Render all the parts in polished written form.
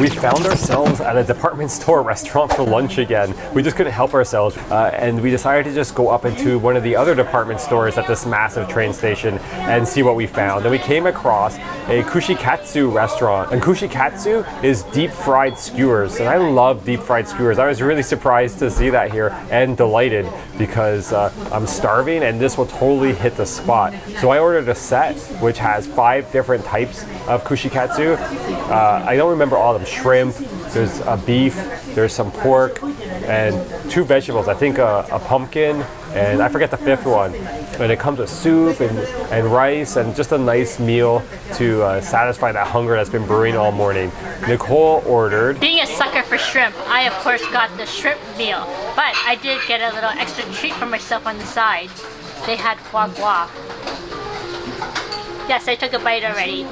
We found ourselves at a department store restaurant for lunch again. We just couldn't help ourselves, and we decided to just go up into one of the other department stores at this massive train station and see what we found. And we came across a Kushikatsu restaurant, and Kushikatsu is deep fried skewers, and I love deep fried skewers. I was really surprised to see that here and delighted because I'm starving and this will totally hit the spot. So I ordered a set which has 5 different types of Kushikatsu. I don't remember all of them. Shrimp, there's a beef, there's some pork, and 2 vegetables. I think a pumpkin, and I forget the 5th one. And it comes with soup and rice and just a nice meal to satisfy that hunger that's been brewing all morning. Nicole ordered. Being a sucker for shrimp, I of course got the shrimp meal, but I did get a little extra treat for myself on the side. They had foie gras. Yes, I took a bite already.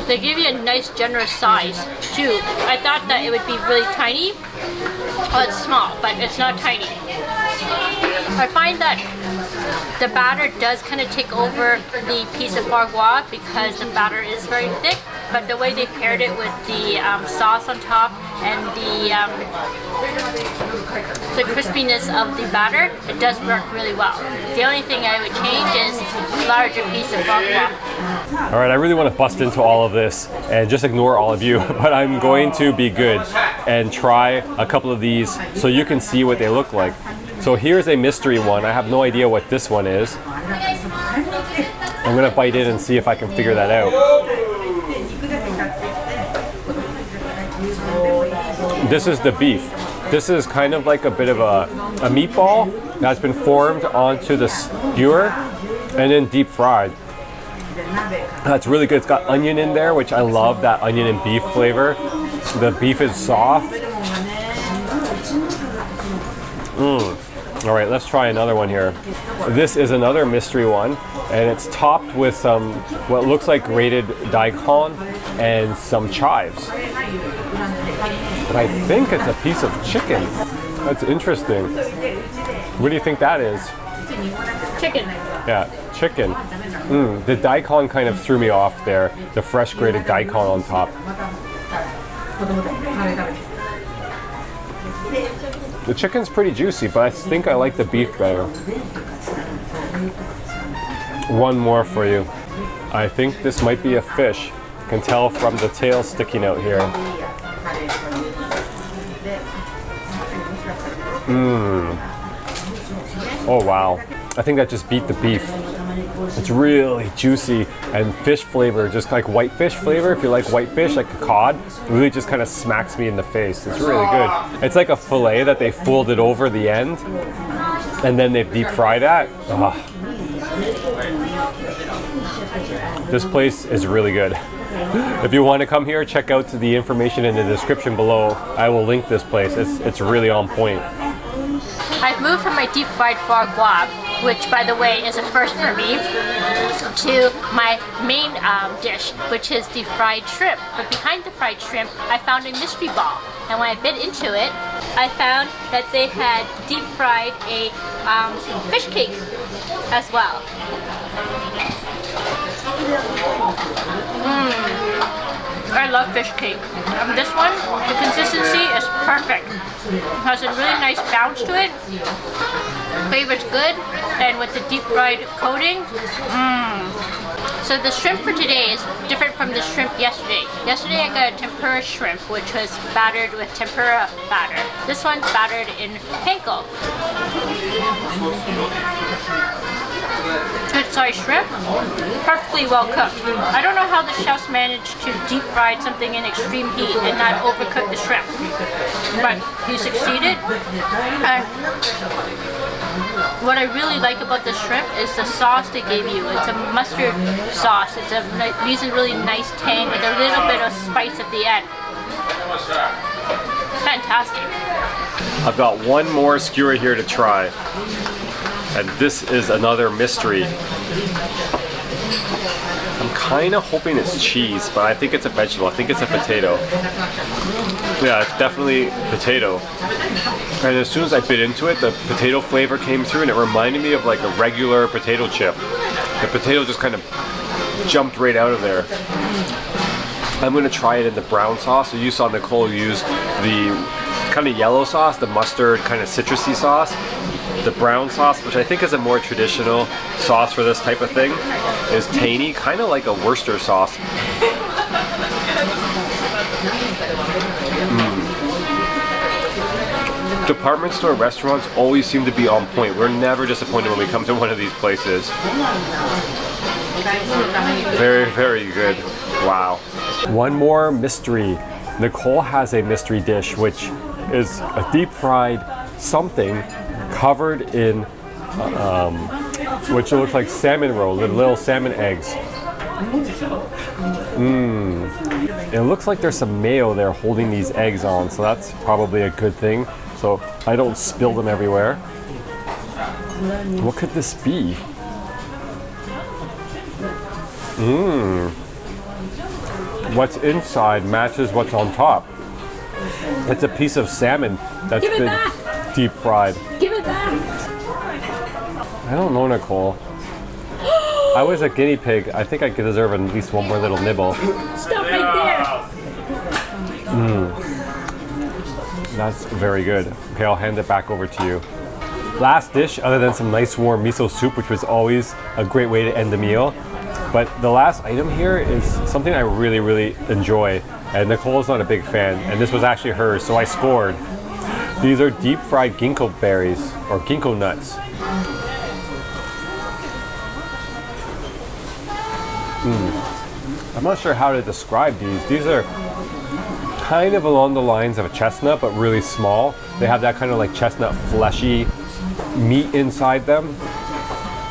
They give you a nice generous size too. I thought that it would be really tiny. Well, it's small, but it's not tiny. I find that the batter does kind of take over the piece of foie gras because the batter is very thick, but the way they paired it with the sauce on top and the crispiness of the batter, it does work really well. The only thing I would change is a larger piece of foie gras. All right, I really want to bust into all of this and just ignore all of you, but I'm going to be good and try a couple of these so you can see what they look like. So here's a mystery one. I have no idea what this one is. I'm gonna bite in and see if I can figure that out. This is the beef. This is kind of like a bit of a meatball that's been formed onto the skewer and then deep fried. That's really good. It's got onion in there, which I love, that onion and beef flavor. The beef is soft. All right, let's try another one here. This is another mystery one, and it's topped with some what looks like grated daikon and some chives. But I think it's a piece of chicken. That's interesting. What do you think that is? Chicken. Yeah, chicken. The daikon kind of threw me off there. The fresh grated daikon on top. The chicken's pretty juicy, but I think I like the beef better. One more for you. I think this might be a fish. You can tell from the tail sticking out here. Oh wow. I think that just beat the beef. It's really juicy and fish flavor, just like whitefish flavor. If you like whitefish, like a cod, it really just kind of smacks me in the face. It's really good. It's like a fillet that they folded over the end and then they deep fry that. This place is really good. If you want to come here, check out the information in the description below. I will link this place. It's really on point. I've moved from my deep fried foie gras, which by the way is a first for me, to my main dish, which is the fried shrimp. But behind the fried shrimp, I found a mystery ball. And when I bit into it, I found that they had deep fried a fish cake as well. I love fish cake. This one, the consistency is perfect. It has a really nice bounce to it. Flavor's good, and with the deep fried coating, So the shrimp for today is different from the shrimp yesterday. Yesterday I got a tempura shrimp, which was battered with tempura batter. This one's battered in panko. Good sized shrimp, perfectly well cooked. I don't know how the chefs managed to deep fry something in extreme heat and not overcook the shrimp, but he succeeded. And what I really like about the shrimp is the sauce they gave you. It's a mustard sauce. It's leaves a really nice tang with a little bit of spice at the end. Fantastic. I've got one more skewer here to try. And this is another mystery. I'm kind of hoping it's cheese, but I think it's a vegetable. I think it's a potato. Yeah, it's definitely potato. And as soon as I bit into it, the potato flavor came through and it reminded me of like a regular potato chip. The potato just kind of jumped right out of there. I'm gonna try it in the brown sauce. So you saw Nicole use the kind of yellow sauce, the mustard kind of citrusy sauce. The brown sauce, which I think is a more traditional sauce for this type of thing, is tangy, kind of like a Worcester sauce. Department store restaurants always seem to be on point. We're never disappointed when we come to one of these places. Very, very good. Wow. One more mystery. Nicole has a mystery dish, which is a deep fried something covered in, which looks like salmon roe, little salmon eggs. It looks like there's some mayo there holding these eggs on, so that's probably a good thing. So I don't spill them everywhere. What could this be? What's inside matches what's on top. It's a piece of salmon that's been deep fried. Give it back. I don't know, Nicole. I was a guinea pig. I think I could deserve at least one more little nibble. Stop right there. That's very good. Okay, I'll hand it back over to you. Last dish, other than some nice warm miso soup, which was always a great way to end the meal. But the last item here is something I really, really enjoy. And Nicole's not a big fan, and this was actually hers, so I scored. These are deep fried ginkgo berries, or ginkgo nuts. I'm not sure how to describe these. These are kind of along the lines of a chestnut, but really small. They have that kind of like chestnut fleshy meat inside them.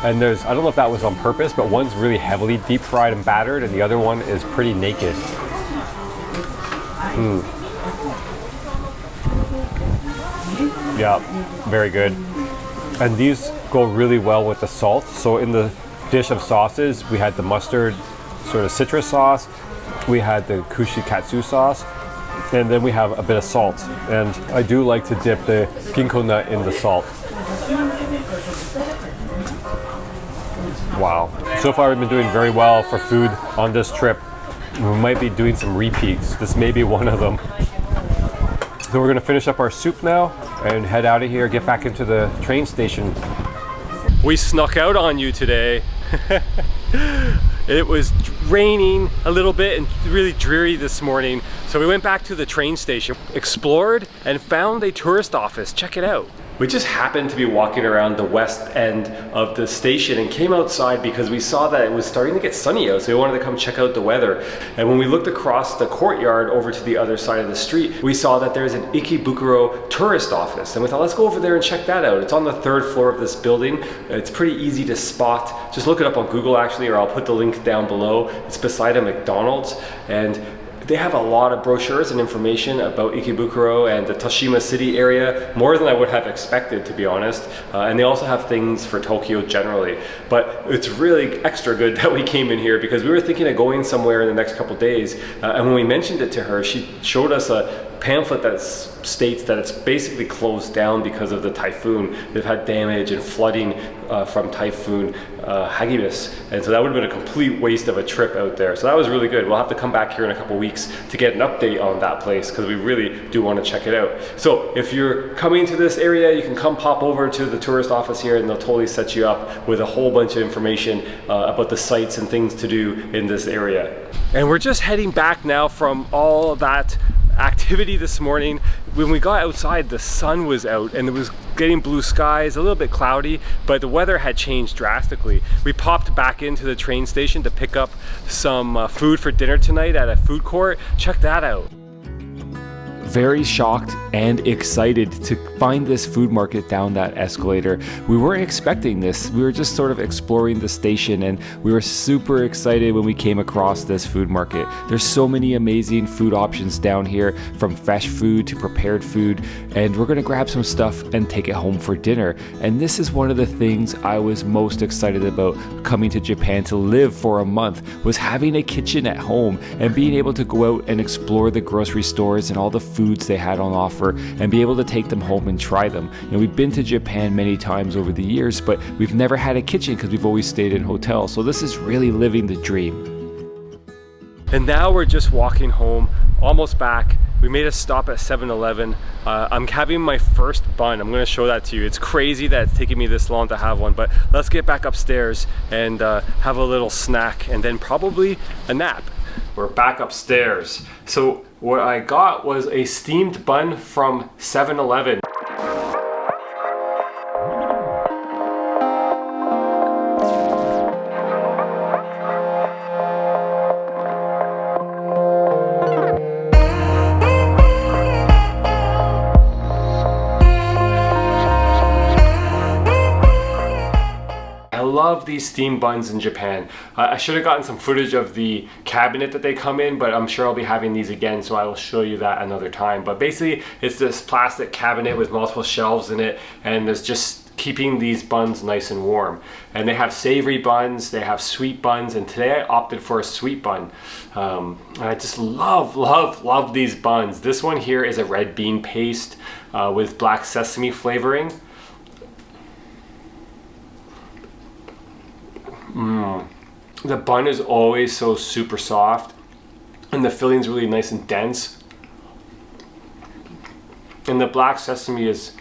And there's, I don't know if that was on purpose, but one's really heavily deep fried and battered, and the other one is pretty naked. Yeah, very good. And these go really well with the salt. So in the dish of sauces, we had the mustard sort of citrus sauce, we had the Kushikatsu sauce, and then we have a bit of salt. And I do like to dip the ginkgo nut in the salt. Wow. So far we've been doing very well for food on this trip. We might be doing some repeats. This may be one of them. So we're gonna finish up our soup now and head out of here, get back into the train station. We snuck out on you today. It was raining a little bit and really dreary this morning. So we went back to the train station, explored, and found a tourist office. Check it out. We just happened to be walking around the west end of the station and came outside because we saw that it was starting to get sunny out, so we wanted to come check out the weather. And when we looked across the courtyard over to the other side of the street, we saw that there's an Ikebukuro Tourist Office, and we thought, let's go over there and check that out. It's on the 3rd floor of this building. It's pretty easy to spot. Just look it up on Google actually, or I'll put the link down below. It's beside a McDonald's, and they have a lot of brochures and information about Ikebukuro and the Toshima city area, more than I would have expected, to be honest. And they also have things for Tokyo generally. But it's really extra good that we came in here because we were thinking of going somewhere in the next couple days. And when we mentioned it to her, she showed us a pamphlet that states that it's basically closed down because of the typhoon. They've had damage and flooding from Typhoon Hagibis, and so that would have been a complete waste of a trip out there. So that was really good. We'll have to come back here in a couple weeks to get an update on that place because we really do want to check it out. So if you're coming to this area, you can come pop over to the tourist office here and they'll totally set you up with a whole bunch of information about the sites and things to do in this area. And we're just heading back now from all that activity this morning. When we got outside, the sun was out and it was getting blue skies, a little bit cloudy, but the weather had changed drastically. We popped back into the train station to pick up some food for dinner tonight at a food court. Check that out. Very shocked and excited to find this food market down that escalator. We weren't expecting this. We were just sort of exploring the station and we were super excited when we came across this food market. There's so many amazing food options down here, from fresh food to prepared food, and we're gonna grab some stuff and take it home for dinner. And this is one of the things I was most excited about coming to Japan to live for a month, was having a kitchen at home and being able to go out and explore the grocery stores and all the food foods they had on offer and be able to take them home and try them. You know, we've been to Japan many times over the years, but we've never had a kitchen because we've always stayed in hotels. So this is really living the dream. And now we're just walking home, almost back. We made a stop at 7-Eleven. I'm having my first bun. I'm gonna show that to you. It's crazy that it's taking me this long to have one, but let's get back upstairs and have a little snack and then probably a nap. We're back upstairs. So what I got was a steamed bun from 7-Eleven. I love these steamed buns in Japan. I should have gotten some footage of the cabinet that they come in, but I'm sure I'll be having these again, so I will show you that another time. But basically, it's this plastic cabinet with multiple shelves in it, and there's just keeping these buns nice and warm. And they have savory buns, they have sweet buns, and today I opted for a sweet bun. And I just love these buns. This one here is a red bean paste with black sesame flavoring. The bun is always so super soft, and the filling's really nice and dense. And the black sesame is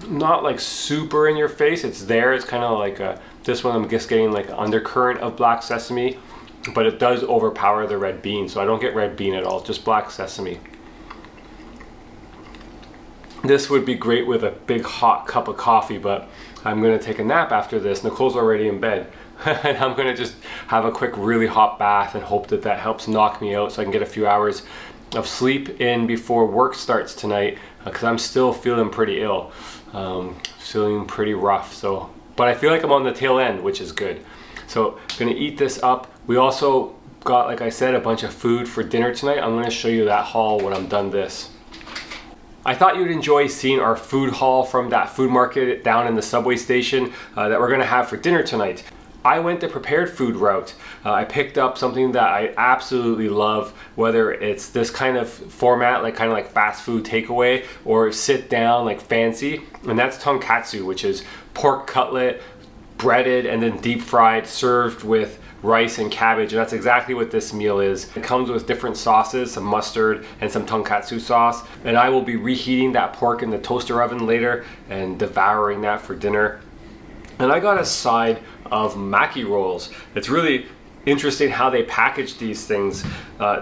not like super in your face. It's there. It's kind of like this one I'm just getting like an undercurrent of black sesame, but it does overpower the red bean. So I don't get red bean at all, just black sesame. This would be great with a big hot cup of coffee, but I'm gonna take a nap after this. Nicole's already in bed. And I'm gonna just have a quick really hot bath and hope that that helps knock me out so I can get a few hours of sleep in before work starts tonight, because I'm still feeling pretty ill, feeling pretty rough. So, but I feel like I'm on the tail end, which is good. So I'm gonna eat this up. We also got, like I said, a bunch of food for dinner tonight. I'm gonna show you that haul when I'm done this. I thought you'd enjoy seeing our food haul from that food market down in the subway station that we're gonna have for dinner tonight. I went the prepared food route. I picked up something that I absolutely love, whether it's this kind of format, like kind of like fast food takeaway, or sit down like fancy, and that's tonkatsu, which is pork cutlet, breaded and then deep fried, served with rice and cabbage, and that's exactly what this meal is. It comes with different sauces, some mustard and some tonkatsu sauce, and I will be reheating that pork in the toaster oven later and devouring that for dinner. And I got a side of maki rolls. It's really interesting how they package these things.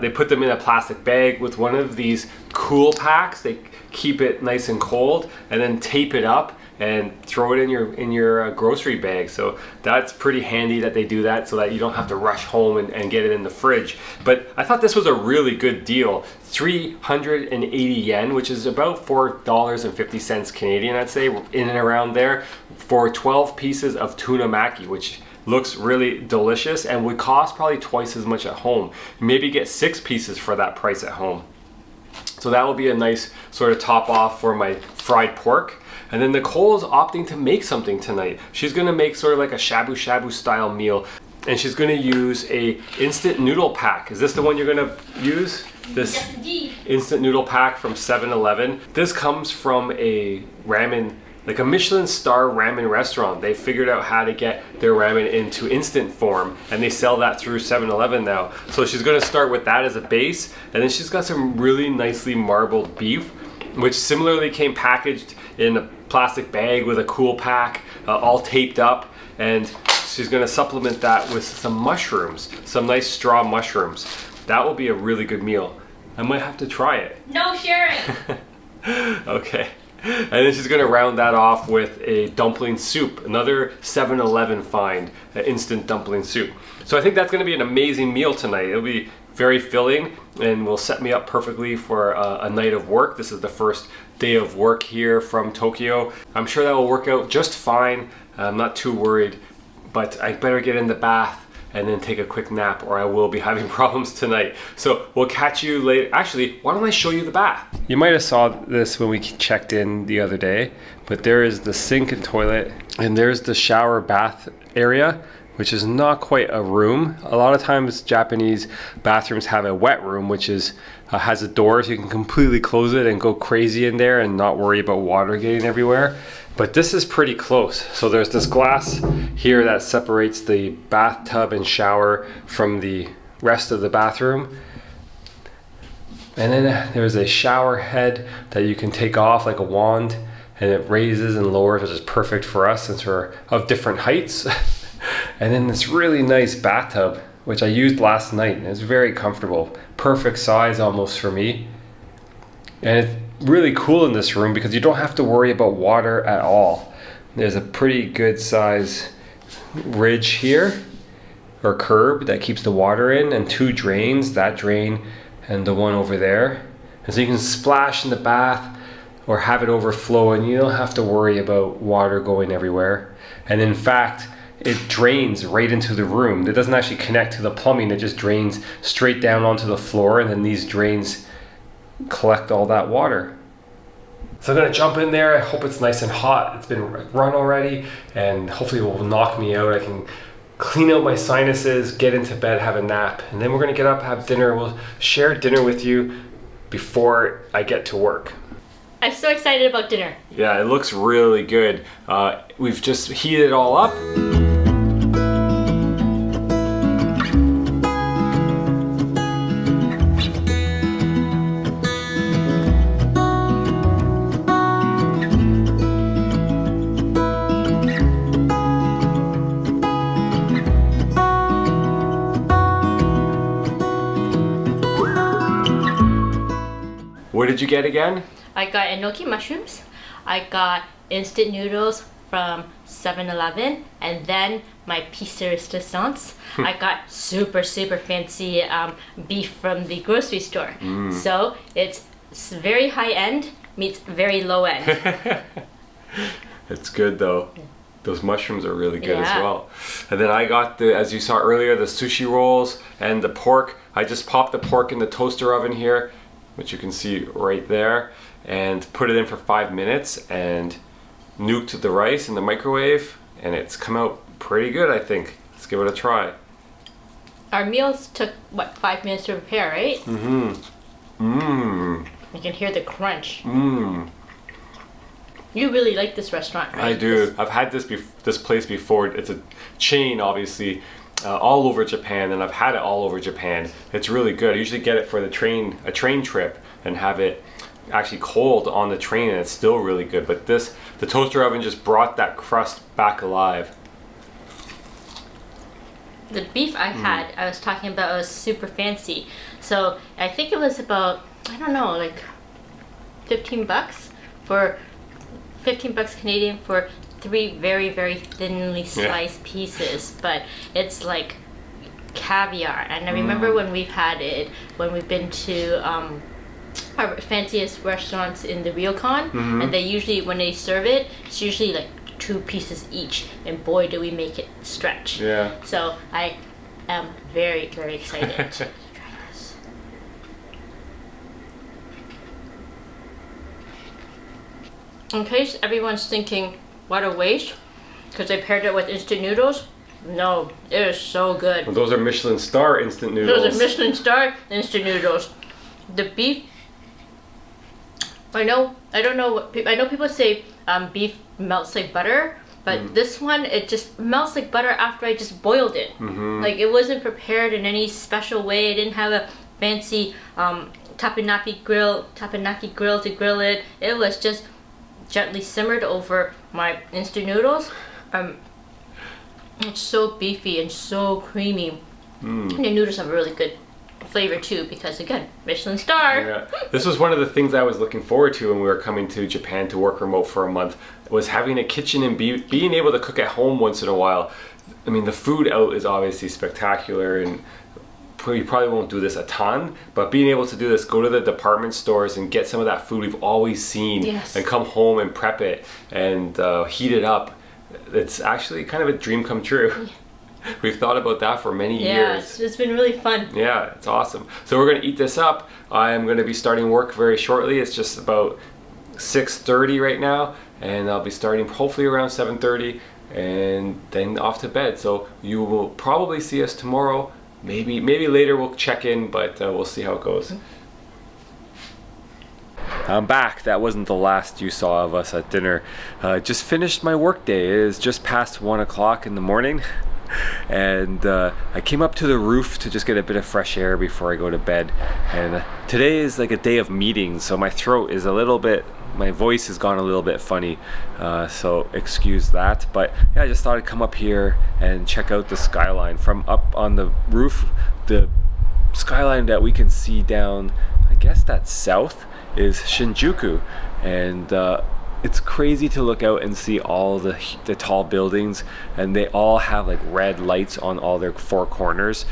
They put them in a plastic bag with one of these cool packs. They keep it nice and cold and then tape it up and throw it in your grocery bag. So that's pretty handy that they do that so that you don't have to rush home and get it in the fridge. But I thought this was a really good deal. 380 yen, which is about $4.50 Canadian, I'd say, in and around there, for 12 pieces of tuna maki, which looks really delicious and would cost probably twice as much at home. Maybe get 6 pieces for that price at home. So that will be a nice sort of top off for my fried pork. And then Nicole is opting to make something tonight. She's gonna make sort of like a shabu shabu style meal, and she's gonna use a instant noodle pack. Is this the one you're gonna use? This instant noodle pack from 7-Eleven. This comes from a ramen, like a Michelin star ramen restaurant. They figured out how to get their ramen into instant form, and they sell that through 7-Eleven now. So she's gonna start with that as a base, and then she's got some really nicely marbled beef, which similarly came packaged in a plastic bag with a cool pack, all taped up, and she's gonna supplement that with some mushrooms, some nice straw mushrooms. That will be a really good meal. I might have to try it. No sharing. Okay. And then she's gonna round that off with a dumpling soup, another 7-Eleven find, an instant dumpling soup. So I think that's gonna be an amazing meal tonight. It'll be very filling and will set me up perfectly for a night of work. This is the first day of work here from Tokyo. I'm sure that will work out just fine. I'm not too worried, but I better get in the bath and then take a quick nap, or I will be having problems tonight. So we'll catch you later. Actually, why don't I show you the bath? You might have saw this when we checked in the other day, but there is the sink and toilet, and there's the shower bath area, which is not quite a room. A lot of times Japanese bathrooms have a wet room, which is has a door so you can completely close it and go crazy in there and not worry about water getting everywhere. But this is pretty close. So there's this glass here that separates the bathtub and shower from the rest of the bathroom. And then there's a shower head that you can take off like a wand, and it raises and lowers, which is perfect for us since we're of different heights. And then this really nice bathtub, which I used last night, and it's very comfortable. Perfect size almost for me. And it's really cool in this room because you don't have to worry about water at all. There's a pretty good size ridge here, or curb, that keeps the water in, and 2 drains, that drain and the one over there. And so you can splash in the bath or have it overflow, and you don't have to worry about water going everywhere. And in fact, it drains right into the room. It doesn't actually connect to the plumbing, it just drains straight down onto the floor, and then these drains collect all that water. So I'm gonna jump in there. I hope it's nice and hot. It's been run already, and hopefully it will knock me out. I can clean out my sinuses, get into bed, have a nap, and then we're gonna get up, have dinner. We'll share dinner with you before I get to work. I'm so excited about dinner. Yeah, it looks really good. We've just heated it all up. What did you get again? I got enoki mushrooms. I got instant noodles from 7-Eleven, and then my piece de resistance. I got super fancy beef from the grocery store. So it's very high end meets very low end. It's good though. Those mushrooms are really good as well. And then I got the, as you saw earlier, the sushi rolls and the pork. I just popped the pork in the toaster oven here, which you can see right there, and put it in for 5 minutes and nuked the rice in the microwave, and it's come out pretty good, I think. Let's give it a try. Our meals took, what, 5 minutes to prepare, right? You can hear the crunch. You really like this restaurant, right? I do. I've had this place before. It's a chain, obviously, all over Japan, and I've had it all over Japan. It's really good. I usually get it for a train trip and have it actually cold on the train, and it's still really good. But the toaster oven just brought that crust back alive. The beef I had, I was talking about, was super fancy. So I think it was about, I don't know, like 15 bucks for 15 bucks Canadian for 3 very thinly sliced pieces, but it's like caviar. And I remember when we've had it, when we've been to our fanciest restaurants in the ryokan, and they usually, when they serve it, it's usually like 2 pieces each, and boy do we make it stretch. Yeah. So I am very excited to try this. In case everyone's thinking, what a waste, because I paired it with instant noodles. No, it is so good. Well, those are Michelin star instant noodles. Those are Michelin star instant noodles. The beef, I know people say beef melts like butter, but this one, it just melts like butter after I just boiled it. Like, it wasn't prepared in any special way. I didn't have a fancy tapenaki grill to grill it. It was just gently simmered over my instant noodles. It's so beefy and so creamy. And the noodles have a really good flavor too, because again, Michelin star. Yeah. This was one of the things I was looking forward to when we were coming to Japan to work remote for a month, was having a kitchen and being able to cook at home once in a while. I mean, the food out is obviously spectacular, and you probably won't do this a ton, but being able to do this, go to the department stores and get some of that food we've always seen, and come home and prep it and heat it up, it's actually kind of a dream come true. We've thought about that for many years. Yeah, it's been really fun. Yeah, it's awesome. So we're going to eat this up. I'm going to be starting work very shortly. It's just about 6:30 right now, and I'll be starting hopefully around 7:30, and then off to bed. So you will probably see us tomorrow. Maybe later we'll check in, but we'll see how it goes. I'm back. That wasn't the last you saw of us at dinner. Just finished my workday. It is just past 1 o'clock in the morning. And I came up to the roof to just get a bit of fresh air before I go to bed. And today is like a day of meetings, so my throat is a little bit, my voice has gone a little bit funny, so excuse that. But yeah, I just thought I'd come up here and check out the skyline. From up on the roof, the skyline that we can see down, I guess that's south, is Shinjuku. And it's crazy to look out and see all the tall buildings, and they all have like red lights on all their four corners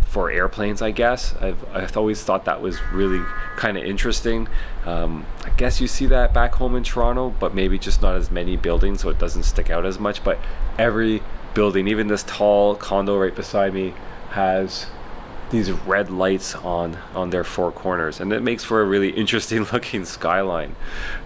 for airplanes, I guess. I've always thought that was really kind of interesting. I guess you see that back home in Toronto, but maybe just not as many buildings, so it doesn't stick out as much. But every building, even this tall condo right beside me, has these red lights on their four corners, and it makes for a really interesting looking skyline.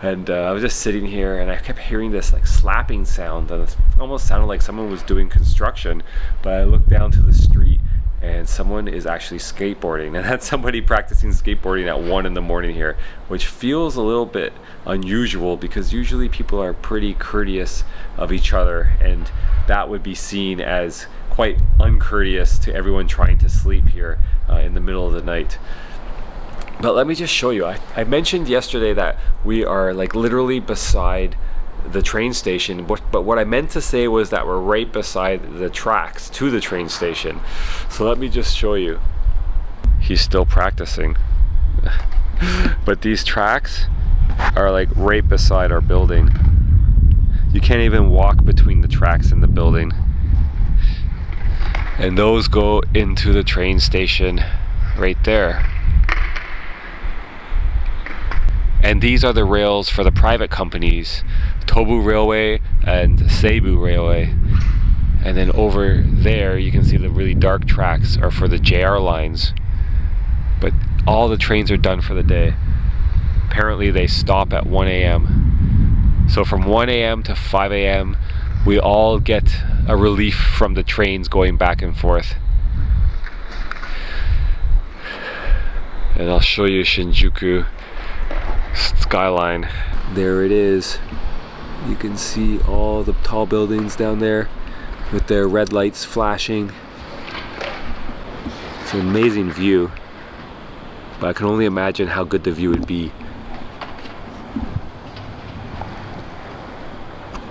And I was just sitting here and I kept hearing this like slapping sound, and it almost sounded like someone was doing construction. But I looked down to the street and someone is actually skateboarding, and that's somebody practicing skateboarding at 1 in the morning here, which feels a little bit unusual because usually people are pretty courteous of each other, and that would be seen as quite uncourteous to everyone trying to sleep here in the middle of the night. But let me just show you. I mentioned yesterday that we are like literally beside the train station, but what I meant to say was that we're right beside the tracks to the train station. So let me just show you. He's still practicing. But these tracks are like right beside our building. You can't even walk between the tracks in the building. And those go into the train station right there. And these are the rails for the private companies, Tobu Railway and Seibu Railway. And then over there you can see the really dark tracks are for the JR lines. But all the trains are done for the day. Apparently they stop at 1 a.m. So from 1 a.m. to 5 a.m. we all get a relief from the trains going back and forth. And I'll show you Shinjuku Skyline. There it is. You can see all the tall buildings down there with their red lights flashing. It's an amazing view, but I can only imagine how good the view would be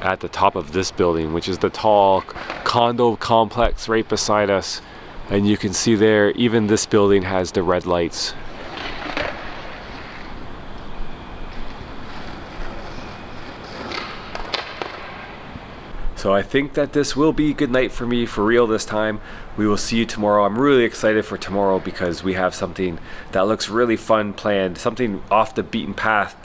at the top of this building, which is the tall condo complex right beside us. And you can see there, even this building has the red lights. So I think that this will be a good night for me for real this time. We will see you tomorrow. I'm really excited for tomorrow because we have something that looks really fun planned, something off the beaten path.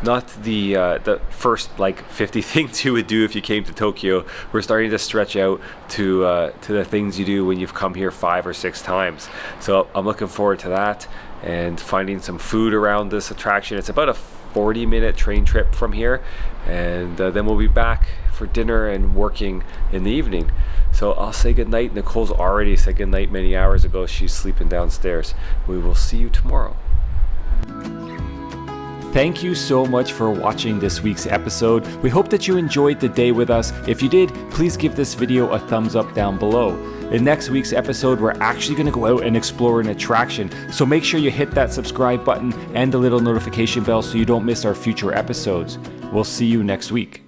Not the first like 50 things you would do if you came to Tokyo. We're starting to stretch out to the things you do when you've come here 5 or 6 times. So I'm looking forward to that and finding some food around this attraction. It's about a 40-minute train trip from here, and then we'll be back for dinner and working in the evening. So I'll say goodnight. Nicole's already said goodnight many hours ago. She's sleeping downstairs. We will see you tomorrow. Thank you so much for watching this week's episode. We hope that you enjoyed the day with us. If you did, please give this video a thumbs up down below. In next week's episode, we're actually going to go out and explore an attraction. So make sure you hit that subscribe button and the little notification bell so you don't miss our future episodes. We'll see you next week.